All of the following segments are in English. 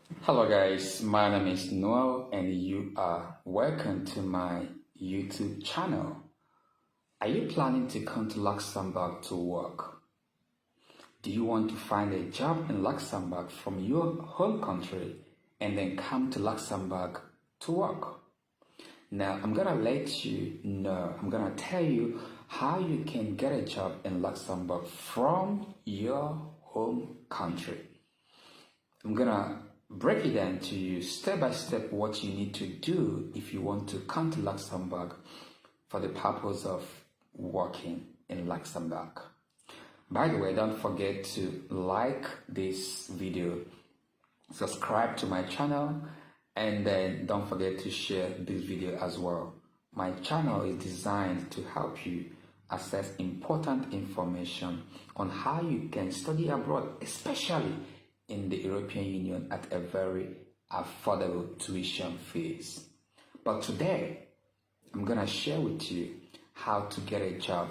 Hello guys, my name is Noel and you are welcome to my YouTube channel. Are you planning to come to Luxembourg to work? Do you want to find a job in Luxembourg from your home country and then come to Luxembourg to work? Now I'm gonna let you know, I'm gonna tell you how you can get a job in Luxembourg from your home country. I'm gonna break it down to you step by step what you need to do if you want to come to Luxembourg for the purpose of working in Luxembourg. By the way, don't forget to like this video, subscribe to my channel, and then don't forget to share this video as well. My channel is designed to help you access important information on how you can study abroad, especially in the European Union at a very affordable tuition fees. But today, I'm gonna share with you how to get a job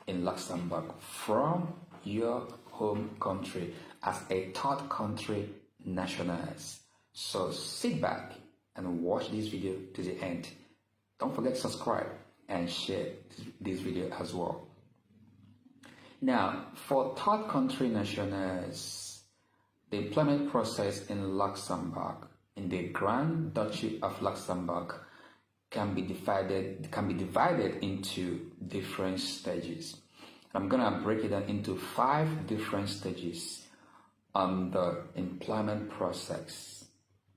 in Luxembourg from your home country as a third country nationals. So sit back and watch this video to the end. Don't forget to subscribe and share this video as well. Now, for third country nationals, the employment process in Luxembourg, in the Grand Duchy of Luxembourg, can be divided into different stages. I'm gonna break it down into 5 different stages on the employment process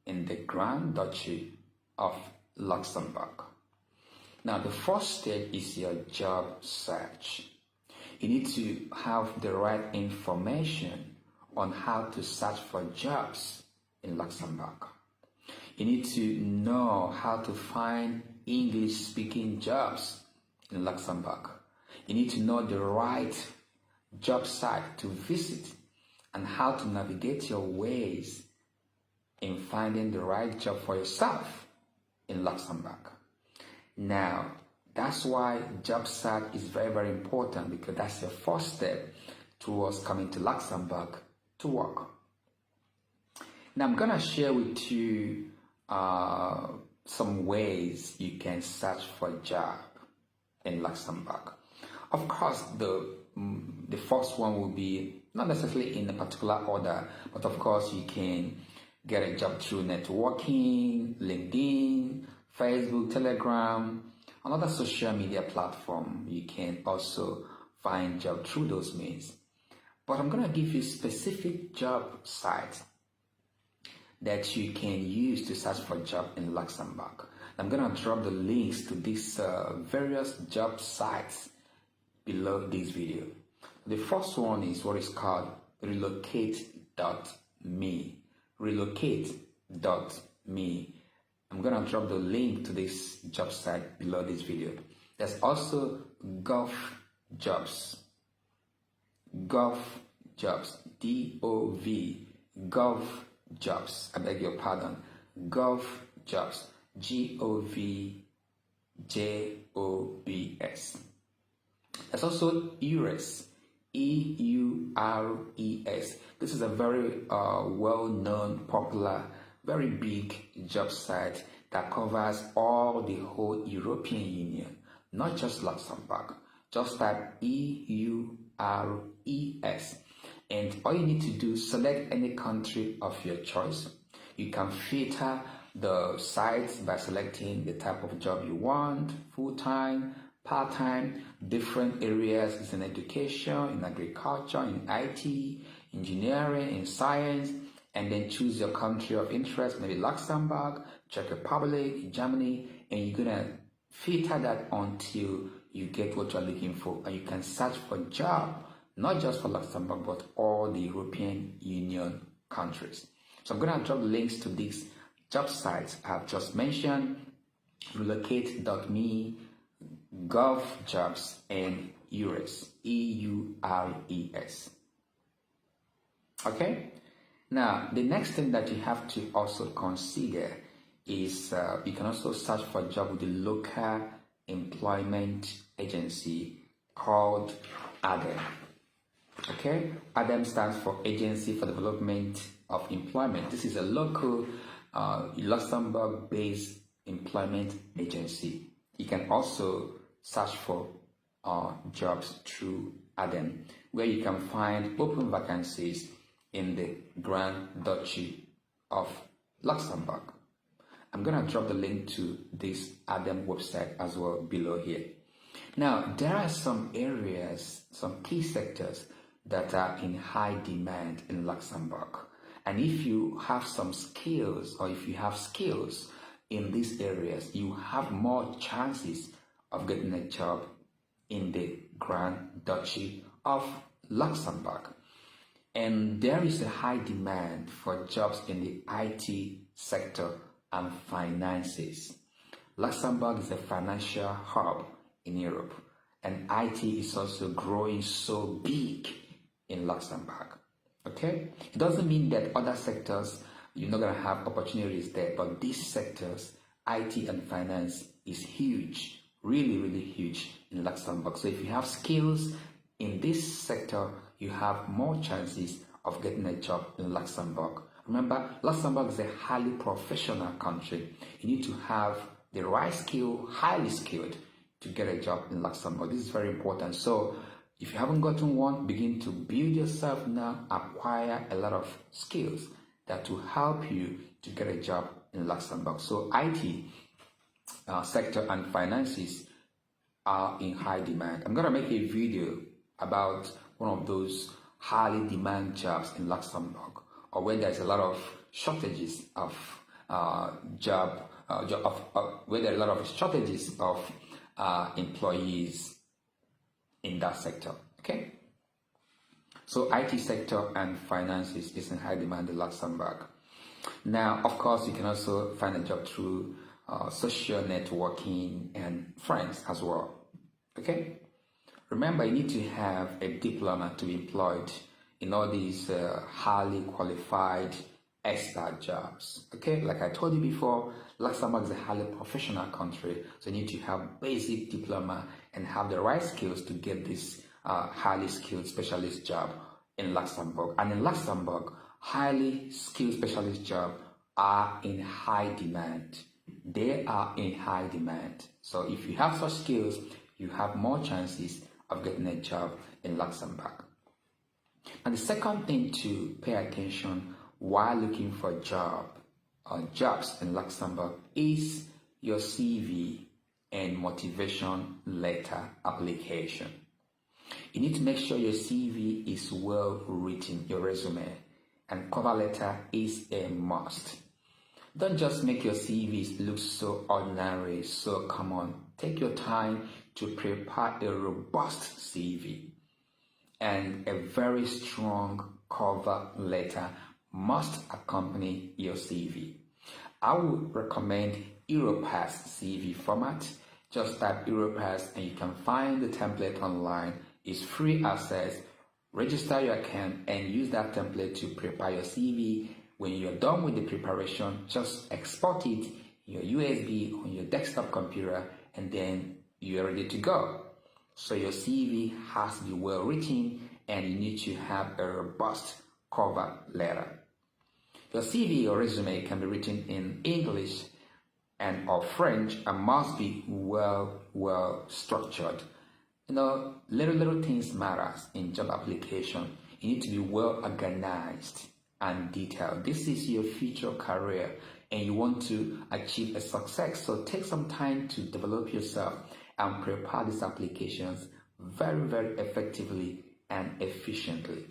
in the Grand Duchy of Luxembourg. Now, the first stage is your job search. You need to have the right information on how to search for jobs in Luxembourg. You need to know how to find English-speaking jobs in Luxembourg. You need to know the right job site to visit and how to navigate your ways in finding the right job for yourself in Luxembourg. Now, that's why job search is very, very important, because that's your first step towards coming to Luxembourg to work. Now I'm gonna share with you some ways you can search for a job in Luxembourg. Of course, the first one will be not necessarily in a particular order, but of course you can get a job through networking, LinkedIn, Facebook, Telegram, another social media platform. You can also find job through those means. But I'm going to give you specific job sites that you can use to search for a job in Luxembourg. I'm going to drop the links to these various job sites below this video. The first one is what is called relocate.me. Relocate.me. I'm going to drop the link to this job site below this video. There's also Gulf Jobs. Gulf Jobs, D-O-V, Gulf Jobs, I beg your pardon, Gulf Jobs, G-O-V-J-O-B-S. There's also EURES, E-U-R-E-S. This is a very well-known, popular, very big job site that covers all the whole European Union, not just Luxembourg. Just type EURES, and all you need to do is select any country of your choice. You can filter the sites by selecting the type of job you want: full-time, part-time, different areas in education, in agriculture, in IT, engineering, in science, and then choose your country of interest, maybe Luxembourg, Czech Republic, Germany, and you're gonna filter that until you get what you're looking for, and you can search for a job not just for Luxembourg but all the European Union countries. So I'm going to drop links to these job sites I have just mentioned: relocate.me, Gulf Jobs, and EURES, E-U-R-E-S. Okay, now the next thing that you have to also consider is you can also search for a job with the local employment agency called Adem. Okay, Adem stands for Agency for Development of employment. This is a local Luxembourg-based employment agency. You can also search for jobs through Adem, where you can find open vacancies in the Grand Duchy of Luxembourg. I'm going to drop the link to this Adem website as well below here. Now, there are some areas, some key sectors that are in high demand in Luxembourg. And if you have some skills, or if you have skills in these areas, you have more chances of getting a job in the Grand Duchy of Luxembourg. And there is a high demand for jobs in the IT sector and finances. Luxembourg is a financial hub in Europe, and IT is also growing so big in Luxembourg. Okay? It doesn't mean that other sectors, you're not going to have opportunities there, but these sectors, IT and finance, is huge, really, really huge in Luxembourg. So if you have skills in this sector, you have more chances of getting a job in Luxembourg. Remember, Luxembourg is a highly professional country. You need to have the right skill, highly skilled, to get a job in Luxembourg. This is very important. So if you haven't gotten one, begin to build yourself now, acquire a lot of skills that will help you to get a job in Luxembourg. So IT sector and finances are in high demand. I'm going to make a video about one of those highly demand jobs in Luxembourg, or where there's a lot of shortages of where there are a lot of shortages of employees in that sector. Okay, so IT sector and finances is in high demand in Luxembourg. Now, of course, you can also find a job through social networking and friends as well. Okay, remember, you need to have a diploma to be employed in all these highly qualified expert jobs. Okay, like I told you before, Luxembourg is a highly professional country, so you need to have basic diploma and have the right skills to get this highly skilled specialist job in Luxembourg. And in Luxembourg, highly skilled specialist jobs are in high demand. They are in high demand. So if you have such skills, you have more chances of getting a job in Luxembourg. And the second thing to pay attention while looking for jobs in Luxembourg is your CV and motivation letter application. You need to make sure your CV is well written, your resume, and cover letter is a must. Don't just make your CVs look so ordinary, so common. Take your time to prepare a robust CV, and a very strong cover letter must accompany your CV. I would recommend Europass CV format. Just type Europass and you can find the template online. It's free access. Register your account and use that template to prepare your CV. When you're done with the preparation, just export it in your USB on your desktop computer, and then you're ready to go. So your CV has to be well written, and you need to have a robust cover letter. Your CV or resume can be written in English and or French and must be well structured. You know, little things matters in job application. You need to be well organized and detailed. This is your future career and you want to achieve a success. So take some time to develop yourself and prepare these applications very effectively and efficiently.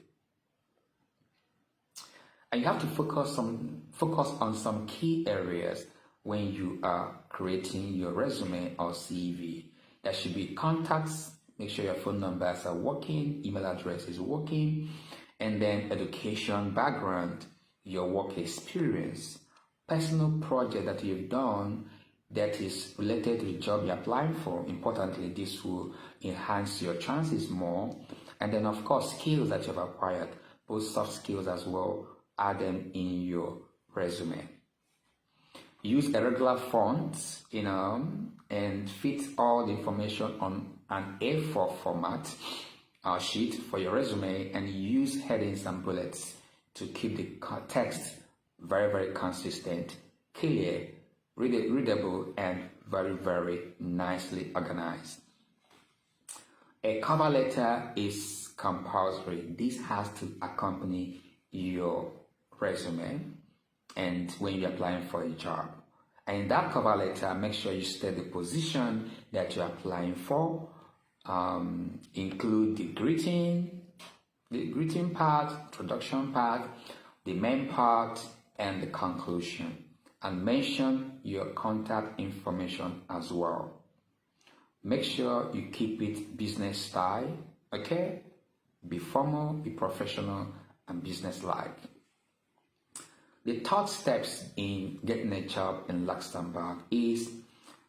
And you have to focus on some key areas when you are creating your resume or CV. There should be contacts. Make sure your phone numbers are working, email address is working, and then education, background, your work experience, personal project that you've done that is related to the job you're applying for. Importantly, this will enhance your chances more. And then, of course, skills that you've acquired, both soft skills as well, add them in your resume. Use a regular font, and fit all the information on an A4 format sheet for your resume, and use headings and bullets to keep the text very, very consistent, clear, readable, and very, very nicely organized. A cover letter is compulsory. This has to accompany your resume and when you're applying for a job. And in that cover letter, make sure you state the position that you're applying for. Include the greeting part, introduction part, the main part, and the conclusion. And mention your contact information as well. Make sure you keep it business style, okay? Be formal, be professional, and business-like. The third steps in getting a job in Luxembourg is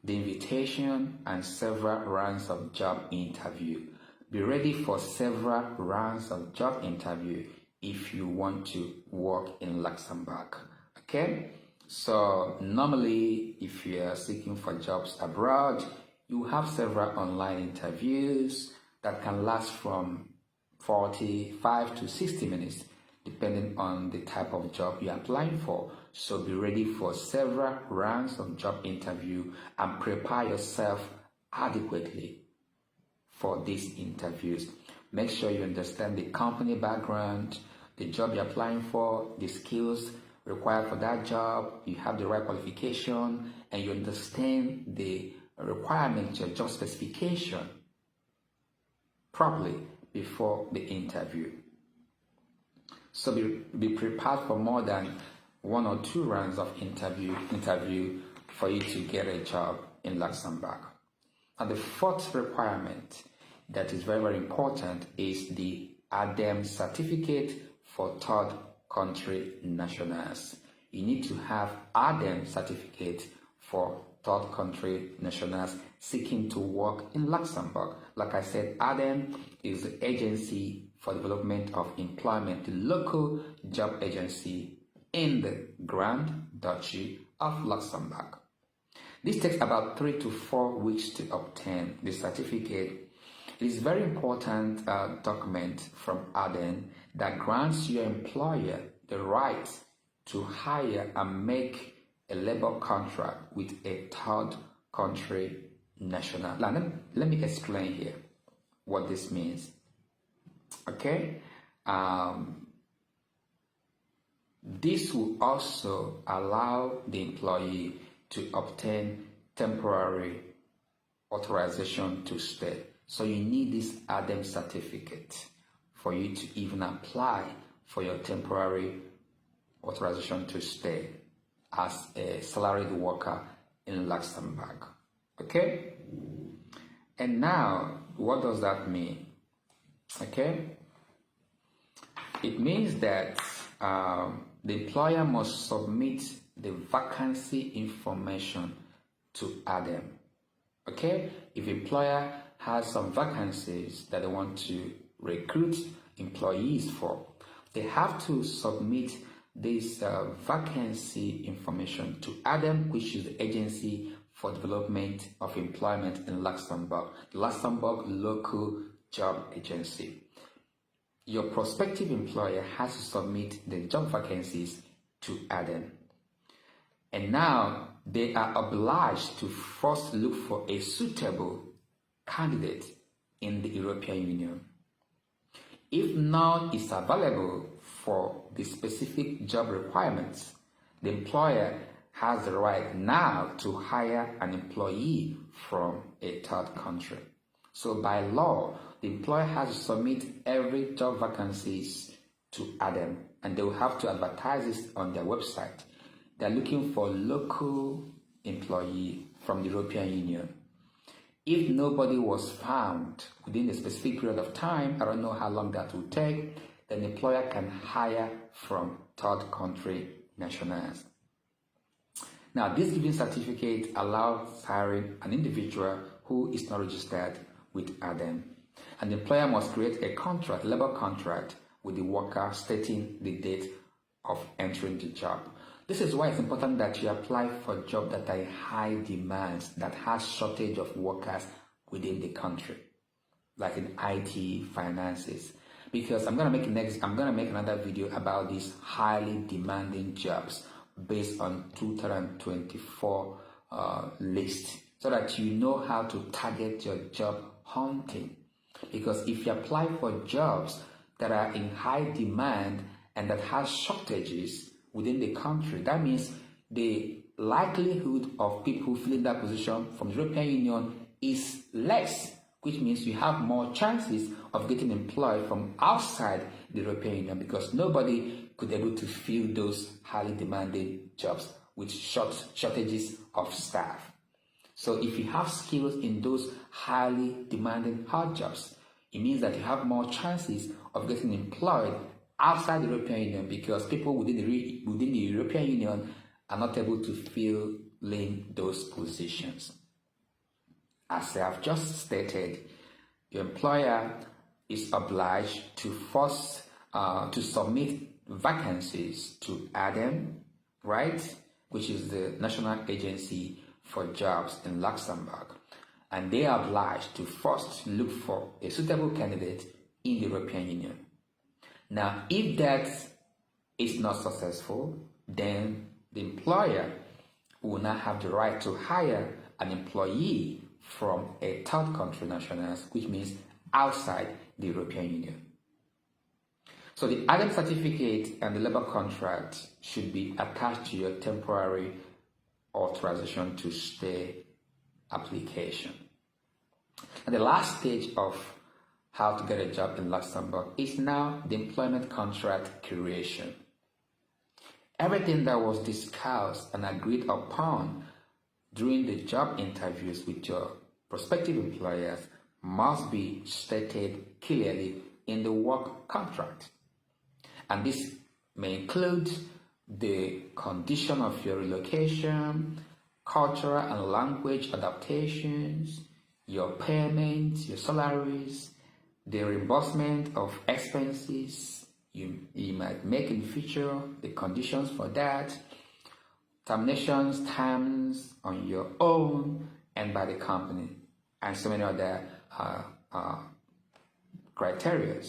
the invitation and several rounds of job interview. Be ready for several rounds of job interview if you want to work in Luxembourg, okay? So normally, if you are seeking for jobs abroad, you have several online interviews that can last from 45 to 60 minutes, depending on the type of job you're applying for. So be ready for several rounds of job interview and prepare yourself adequately for these interviews. Make sure you understand the company background, the job you're applying for, the skills required for that job, you have the right qualification, and you understand the requirements, your job specification properly before the interview. So be prepared for more than 1 or 2 rounds of interview for you to get a job in Luxembourg. And the fourth requirement that is very, very important is the Adem certificate for third country nationals. You need to have Adem certificate for third country nationals seeking to work in Luxembourg. Like I said, Adem is the Agency for Development of Employment, the local job agency in the Grand Duchy of Luxembourg. This takes about 3 to 4 weeks to obtain the certificate. It is a very important document from Adem that grants your employer the right to hire and make a labor contract with a third country national. Now, let me explain here what this means. Okay? This will also allow the employee to obtain temporary authorization to stay. So you need this Adem certificate for you to even apply for your temporary authorization to stay as a salaried worker in Luxembourg. Okay? And now, what does that mean? Okay? It means that the employer must submit the vacancy information to Adem. Okay? If the employer has some vacancies that they want to recruit employees for, they have to submit this vacancy information to Adem, which is the Agency for Development of Employment in Luxembourg, the Luxembourg local job agency. Your prospective employer has to submit the job vacancies to Adem. And now they are obliged to first look for a suitable candidate in the European Union. If none is available for the specific job requirements, the employer has the right now to hire an employee from a third country. So by law, the employer has to submit every job vacancies to Adem, and they will have to advertise this on their website. They're looking for local employee from the European Union. If nobody was found within a specific period of time, I don't know how long that will take, then the employer can hire from third country nationals. Now, this giving certificate allows hiring an individual who is not registered with Adem. And the employer must create a contract, a labor contract, with the worker stating the date of entering the job. This is why it's important that you apply for a job that are in high demand, that has shortage of workers within the country, like in IT, finances. because I'm gonna make another video about these highly demanding jobs based on 2024 list, so that you know how to target your job hunting. Because if you apply for jobs that are in high demand and that has shortages within the country, that means the likelihood of people filling that position from the European Union is less, which means you have more chances of getting employed from outside the European Union, because nobody could be able to fill those highly demanding jobs with shortages of staff. So if you have skills in those highly demanding hard jobs, it means that you have more chances of getting employed outside the European Union, because people within the European Union are not able to fill in those positions. As I have just stated, your employer is obliged to to submit vacancies to Adem, right, which is the National Agency for Jobs in Luxembourg, and they are obliged to first look for a suitable candidate in the European Union. Now, if that is not successful, then the employer will not have the right to hire an employee from a third country national, which means outside the European Union. So the Adem certificate and the labor contract should be attached to your temporary authorization to stay application. And the last stage of how to get a job in Luxembourg is now the employment contract creation. Everything that was discussed and agreed upon during the job interviews with your prospective employers must be stated clearly in the work contract. And this may include the condition of your relocation, cultural and language adaptations, your payments, your salaries, the reimbursement of expenses you might make in the future, the conditions for that, terminations terms on your own and by the company, and so many other criteria.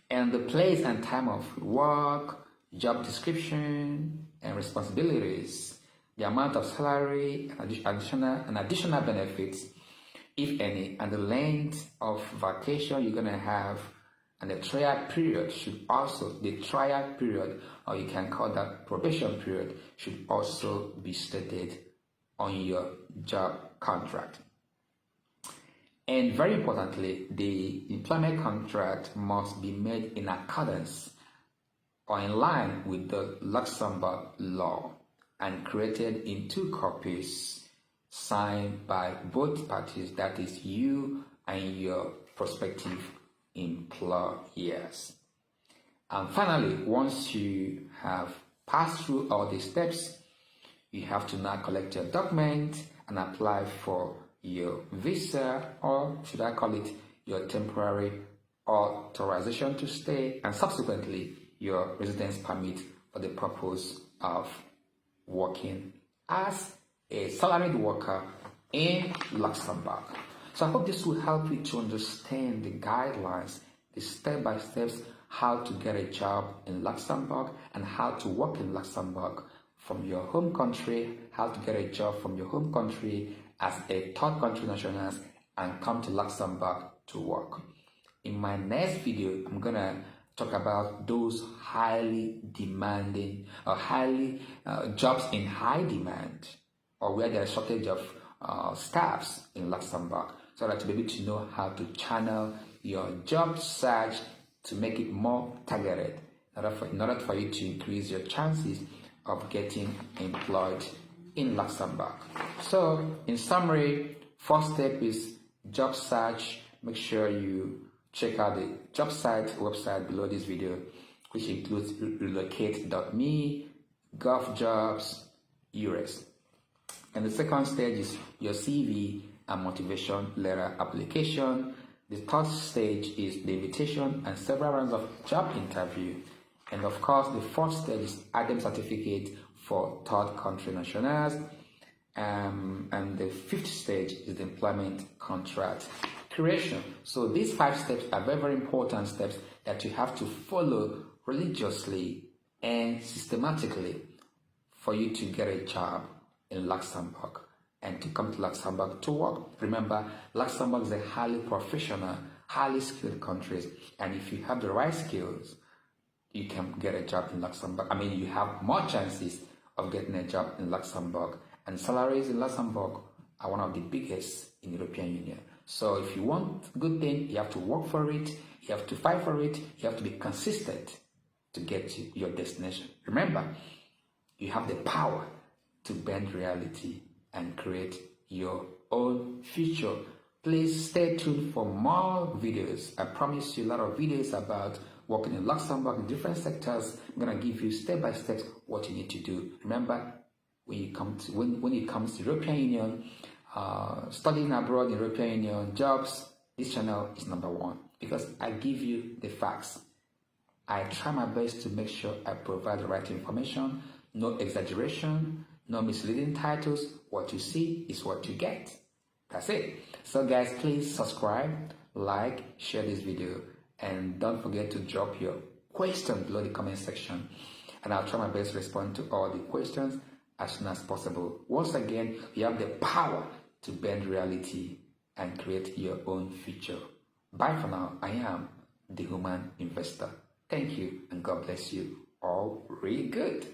And the place and time of work, job description and responsibilities, the amount of salary and additional benefits, if any, and the length of vacation you're going to have, and the trial period, or you can call that probation period, should also be stated on your job contract. And very importantly, the employment contract must be made in accordance or in line with the Luxembourg law and created in 2 copies signed by both parties, that is you and your prospective employers. And finally, once you have passed through all these steps, you have to now collect your document and apply for your visa, or should I call it your temporary authorization to stay, and subsequently your residence permit for the purpose of working as a salaried worker in Luxembourg. So I hope this will help you to understand the guidelines, the step-by-steps, how to get a job in Luxembourg and how to work in Luxembourg from your home country, how to get a job from your home country as a third country national and come to Luxembourg to work. In my next video, I'm gonna talk about those highly demanding or jobs in high demand, or where there's a shortage of staffs in Luxembourg, so that you'll be able to know how to channel your job search to make it more targeted in order for you to increase your chances of getting employed in Luxembourg. So in summary, first step is job search. Make sure you check out the job site website below this video, which includes relocate.me, Gulf Jobs, EURES. And the second stage is your CV and motivation letter application. The third stage is the invitation and several rounds of job interview. And of course, the fourth stage is Adem certificate for third country nationals. And the fifth stage is the employment contract creation. So these 5 steps are very, very important steps that you have to follow religiously and systematically for you to get a job in Luxembourg and to come to Luxembourg to work. Remember, Luxembourg is a highly professional, highly skilled country, and if you have the right skills, you can get a job in Luxembourg. I mean, you have more chances of getting a job in Luxembourg, and salaries in Luxembourg are one of the biggest in the European Union. So if you want good thing, you have to work for it, you have to fight for it, you have to be consistent to get to your destination. Remember, you have the power to bend reality and create your own future. Please stay tuned for more videos. I promise you a lot of videos about working in Luxembourg in different sectors. I'm going to give you step by step what you need to do. Remember, when it comes to European Union, studying abroad in European Union, jobs, this channel is number one because I give you the facts. I try my best to make sure I provide the right information, no exaggeration, no misleading titles. What you see is what you get. That's it. So guys, please subscribe, like, share this video, and don't forget to drop your question below the comment section, and I'll try my best to respond to all the questions as soon as possible. Once again, you have the power to bend reality and create your own future. Bye for now. I am the Human Investor. Thank you, and God bless you all really good.